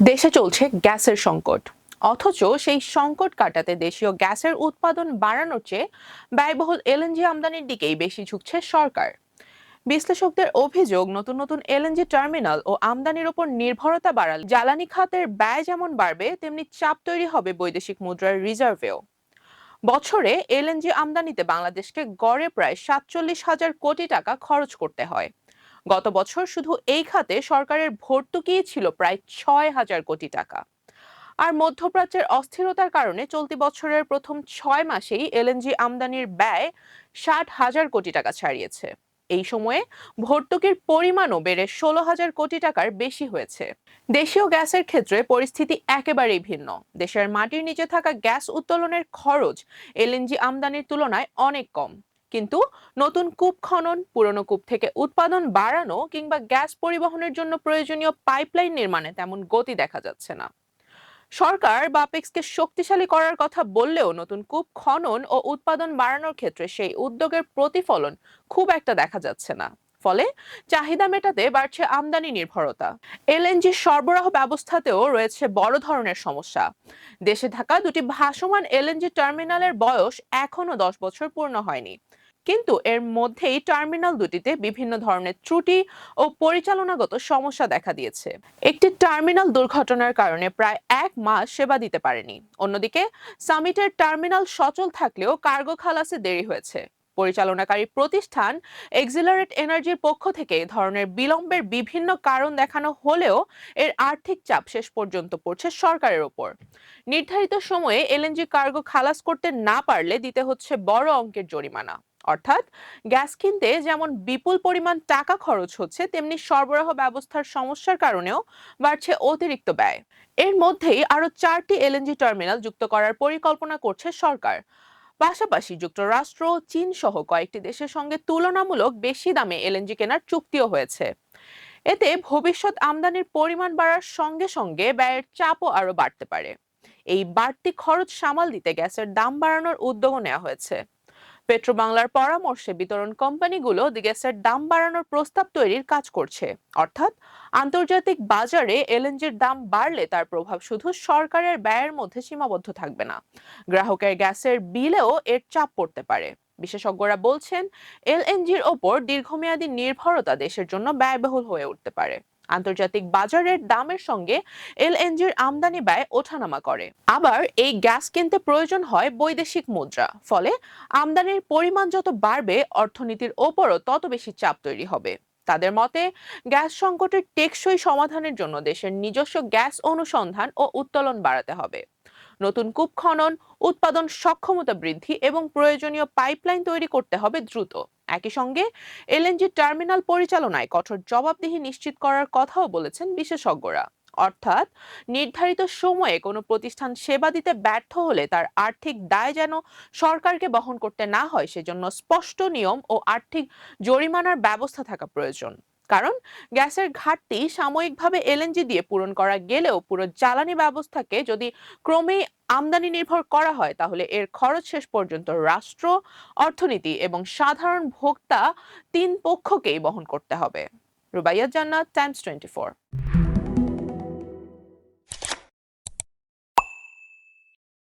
দেশে চলছে গ্যাসের সংকট, অথচ সেই সংকট কাটাতে দেশীয় গ্যাসের উৎপাদন বাড়ানোর চেয়ে ব্যয়বহুল এলএনজি আমদানির দিকেই বেশি ঝুঁকছে সরকার। বিশ্লেষকদের অভিযোগ, নতুন নতুন এলএনজি টার্মিনাল ও আমদানির উপর নির্ভরতা বাড়ালে জ্বালানি খাতের ব্যয় যেমন বাড়বে, তেমনি চাপ তৈরি হবে বৈদেশিক মুদ্রার রিজার্ভেও। বছরে এলএনজি আমদানিতে বাংলাদেশকে গড়ে প্রায় 47,000 কোটি টাকা খরচ করতে হয়। গত বছর শুধু এই খাতে সরকারের ভর্তুকি ছিল প্রায় 6,000 কোটি টাকা। আর মধ্যপ্রাচ্যের অস্থিরতার কারণে চলতি বছরের প্রথম 6 মাসেই এলএনজি আমদানির ব্যয় 60,000 কোটি টাকা ছাড়িয়েছে। এই সময়ে ভর্তুকির পরিমাণও বেড়ে 16,000 কোটি টাকার বেশি হয়েছে। দেশীয় গ্যাসের ক্ষেত্রে পরিস্থিতি একেবারেই ভিন্ন। দেশের মাটির নিচে থাকা গ্যাস উত্তোলনের খরচ এলএনজি আমদানির তুলনায় অনেক কম। কিন্তু নতুন কূপ খনন, পুরনো কূপ থেকে উৎপাদন বাড়ানো কিংবা গ্যাস পরিবহনের জন্য প্রয়োজনীয় পাইপলাইন নির্মাণে তেমন গতি দেখা যাচ্ছে না। সরকার বাপেক্সকে শক্তিশালী করার কথা বললেও নতুন কূপ খনন ও উৎপাদন বাড়ানোর ক্ষেত্রে সেই উদ্যোগের প্রতিফলন খুব একটা দেখা যাচ্ছে না। ফলে চাহিদা মেটাতে বাড়ছে আমদানি নির্ভরতা। এলএনজি সরবরাহ ব্যবস্থাতেও রয়েছে বড় ধরনের সমস্যা। দেশে থাকা দুটি ভাসমান এলএনজি টার্মিনালের বয়স এখনো 10 বছর পূর্ণ হয়নি, কিন্তু এর মধ্যেই টার্মিনাল দুটিতে বিভিন্ন ধরনের ত্রুটি ও পরিচালনাগত সমস্যা দেখা দিয়েছে। একটি টার্মিনাল দুর্ঘটনার কারণে প্রায় 1 মাস সেবা দিতে পারেনি। অন্যদিকে সামিটের টার্মিনাল সচল থাকলেও কার্গো খালাসে দেরি হয়েছে। পরিচালনাকারী প্রতিষ্ঠান এক্সিলারেট এনার্জির পক্ষ থেকে এ ধরনের বিলম্বের বিভিন্ন কারণ দেখানো হলেও এর আর্থিক চাপ শেষ পর্যন্ত পড়ছে সরকারের ওপর। নির্ধারিত সময়ে এলএনজি কার্গো খালাস করতে না পারলে দিতে হচ্ছে বড় অঙ্কের জরিমানা। অর্থাৎ গ্যাস কিনতে যেমন বিপুল পরিমাণ টাকা খরচ হচ্ছে, তেমনি সরবরাহ ব্যবস্থার সমস্যার কারণেও বাড়ছে অতিরিক্ত ব্যয়। এর মধ্যেই আরো 4টি এলএনজি টার্মিনাল যুক্ত করার পরিকল্পনা করছে সরকার। পাশাপাশি যুক্তরাষ্ট্র, চীন সহ কয়েকটি দেশের সঙ্গে তুলনামূলক বেশি দামে এলএনজি কেনার চুক্তিও হয়েছে। এতে ভবিষ্যৎ আমদানির পরিমাণ বাড়ার সঙ্গে সঙ্গে ব্যয়ের চাপও আরো বাড়তে পারে। এই বাড়তি খরচ সামাল দিতে গ্যাসের দাম বাড়ানোর উদ্যোগও নেওয়া হয়েছে। পেট্রোবাংলার পরামর্শে বিতরণ কোম্পানিগুলো গ্যাসের দাম বাড়ানোর প্রস্তাব তৈরির কাজ করছে। অর্থাৎ আন্তর্জাতিক বাজারে এলএনজির দাম বাড়লে তার প্রভাব শুধু সরকারের ব্যয়ের মধ্যে সীমাবদ্ধ থাকবে না, গ্রাহকের গ্যাসের বিলেও এর চাপ পড়তে পারে। বিশেষজ্ঞরা বলছেন, এলএনজির ওপর দীর্ঘমেয়াদী নির্ভরতা দেশের জন্য ব্যয়বহুল হয়ে উঠতে পারে। আন্তর্জাতিক বাজারের দামের সঙ্গে এলএনজির আমদানি ব্যয় ওঠানামা করে। আবার এই গ্যাস কিনতে প্রয়োজন হয় বৈদেশিক মুদ্রা। ফলে আমদানির পরিমাণ যত বাড়বে, অর্থনীতির ওপরও তত বেশি চাপ তৈরি হবে। তাদের মতে, গ্যাস সংকটের টেকসই সমাধানের জন্য দেশের নিজস্ব গ্যাস অনুসন্ধান ও উত্তোলন বাড়াতে হবে। নতুন কূপ খনন, উৎপাদন সক্ষমতা বৃদ্ধি এবং প্রয়োজনীয় পাইপলাইন তৈরি করতে হবে দ্রুত। একই সঙ্গে এলএনজি টার্মিনাল পরিচালনায় কঠোর জবাবদিহি নিশ্চিত করার কথাও বলেছেন বিশেষজ্ঞরা। অর্থাৎ নির্ধারিত সময়ে কোনো প্রতিষ্ঠান সেবা দিতে ব্যর্থ হলে তার আর্থিক দায় যেন সরকারকে বহন করতে না হয়, সেজন্য স্পষ্ট নিয়ম ও আর্থিক জরিমানার ব্যবস্থা থাকা প্রয়োজন। কারণ গ্যাসের ঘাটতি সাময়িকভাবে এলএনজি দিয়ে পূরণ করা গেলেও পুরো জ্বালানি ব্যবস্থাকে যদি ক্রমেই আমদানি নির্ভর করা হয়, তাহলে এর খরচ শেষ পর্যন্ত রাষ্ট্র, অর্থনীতি এবং সাধারণ ভোক্তা তিন পক্ষকেই বহন করতে হবে। রুবাইয়াত জান্নাত, টাইমস 24।